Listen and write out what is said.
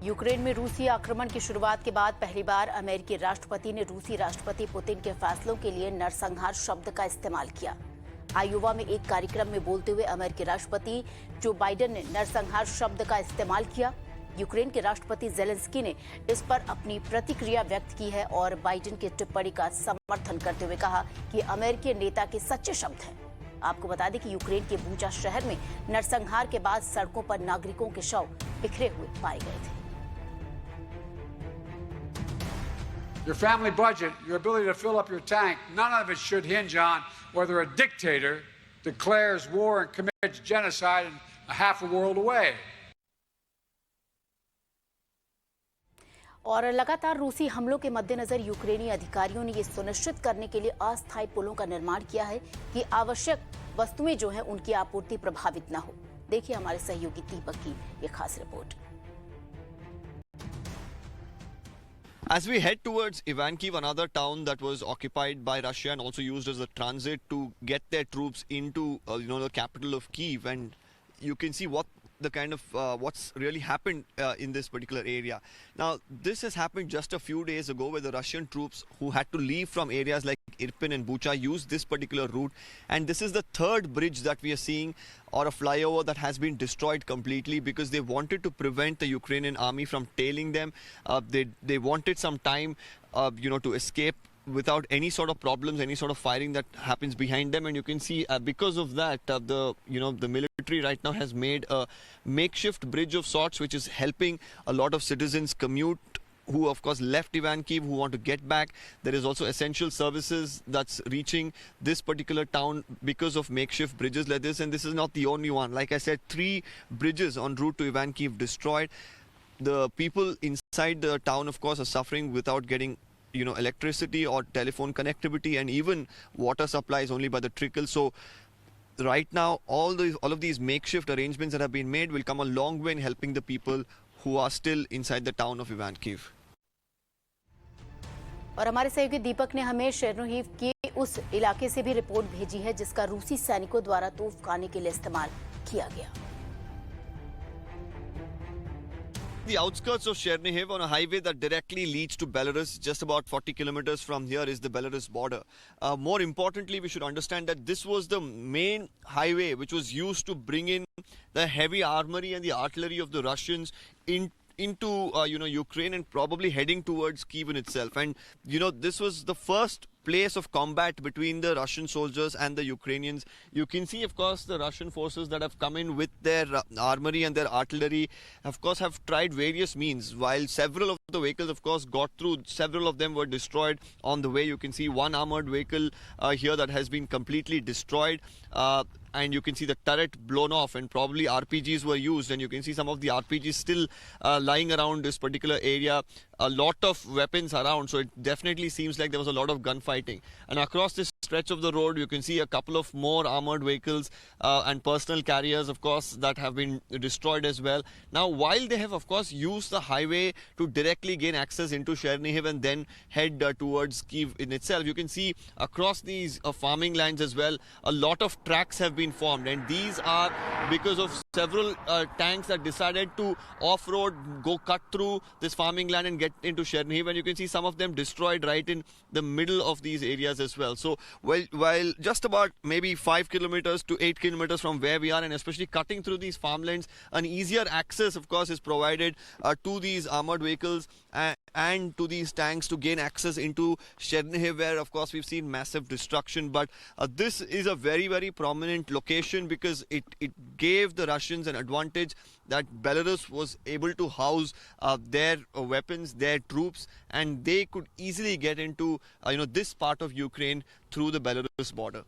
Ukraine में रूसी आक्रमण की शुरुआत के बाद पहली बार अमेरिकी राष्ट्रपति ने रूसी राष्ट्रपति पुतिन के फैसलों के लिए नरसंहार शब्द का इस्तेमाल किया। आयोवा में एक कार्यक्रम में बोलते हुए अमेरिकी राष्ट्रपति जो बाइडेन ने नरसंहार शब्द का इस्तेमाल किया। यूक्रेन के राष्ट्रपति जेलेंस्की ने इस पर अपनी प्रतिक्रिया व्यक्त की है और बाइडेन की टिप्पणी का समर्थन करते हुए कहा कि अमेरिकी नेता के सच्चे शब्द हैं। आपको बता दें कि यूक्रेन के बूचा शहर में नरसंहार के बाद सड़कों पर नागरिकों के शव बिखरे हुए पाए गए थे। Your family budget, your ability to fill up your tank, none of it should hinge on whether a dictator declares war and commits genocide a half a world away. और लगातार रूसी हमलों के मद्देनजर यूक्रेनी अधिकारियों ने ये सुनिश्चित करने के लिए अस्थायी पुलों का निर्माण किया है कि आवश्यक वस्तुएं जो हैं उनकी आपूर्ति प्रभावित न हो। देखिए हमारे सहयोगी दीपक की ये खास report. As we head towards Ivankiv, another town that was occupied by Russia and also used as a transit to get their troops into the capital of Kyiv, and you can see what the kind of what's really happened in this particular area. Now, this has happened just a few days ago, where the Russian troops who had to leave from areas like Irpin and Bucha used this particular route, and this is the third bridge that we are seeing, or a flyover that has been destroyed completely because they wanted to prevent the Ukrainian army from tailing them. They wanted some time, to escape without any sort of problems, any sort of firing that happens behind them. And you can see because of that, the military right now has made a makeshift bridge of sorts, which is helping a lot of citizens commute who of course left Ivankiv, who want to get back. There is also essential services that's reaching this particular town because of makeshift bridges like this. And this is not the only one. Like I said, 3 bridges en route to Ivankiv destroyed. The people inside the town of course are suffering without getting electricity or telephone connectivity, and even water supplies only by the trickle. So right now all of these makeshift arrangements that have been made will come a long way in helping the people who are still inside the town of Ivankiv. और हमारे सहयोगी दीपक ने हमें शेरनोहिव के उस इलाके से भी रिपोर्ट भेजी है जिसका रूसी सैनिकों द्वारा तोपखाने के लिए इस्तेमाल किया गया। The outskirts of Chernihiv, on a highway that directly leads to Belarus, just about 40 kilometers from here is the Belarus border. More importantly, we should understand that this was the main highway which was used to bring in the heavy armory and the artillery of the Russians into Ukraine, and probably heading towards Kyiv in itself. And this was the first place of combat between the Russian soldiers and the Ukrainians. You can see, of course, the Russian forces that have come in with their armory and their artillery, of course, have tried various means. While several of the vehicles, of course, got through, several of them were destroyed on the way. You can see one armored vehicle here that has been completely destroyed. And you can see the turret blown off, and probably RPGs were used, and you can see some of the RPGs still lying around this particular area. A lot of weapons around, so it definitely seems like there was a lot of gunfighting. And across this stretch of the road, you can see a couple of more armored vehicles and personal carriers, of course, that have been destroyed as well. Now, while they have, of course, used the highway to directly gain access into Chernihiv and then head towards Kyiv in itself, you can see across these farming lands as well, a lot of tracks have been formed, and these are because of several tanks that decided to off-road, go cut through this farming land and get into Chernihiv, and you can see some of them destroyed right in the middle of these areas as well. So while just about maybe 5 kilometers to 8 kilometers from where we are, and especially cutting through these farmlands, an easier access of course is provided to these armored vehicles and to these tanks to gain access into Chernihiv, where of course we've seen massive destruction. But this is a very, very prominent location because it gave the Russians an advantage that Belarus was able to house their weapons, their troops, and they could easily get into this part of Ukraine through the Belarus border.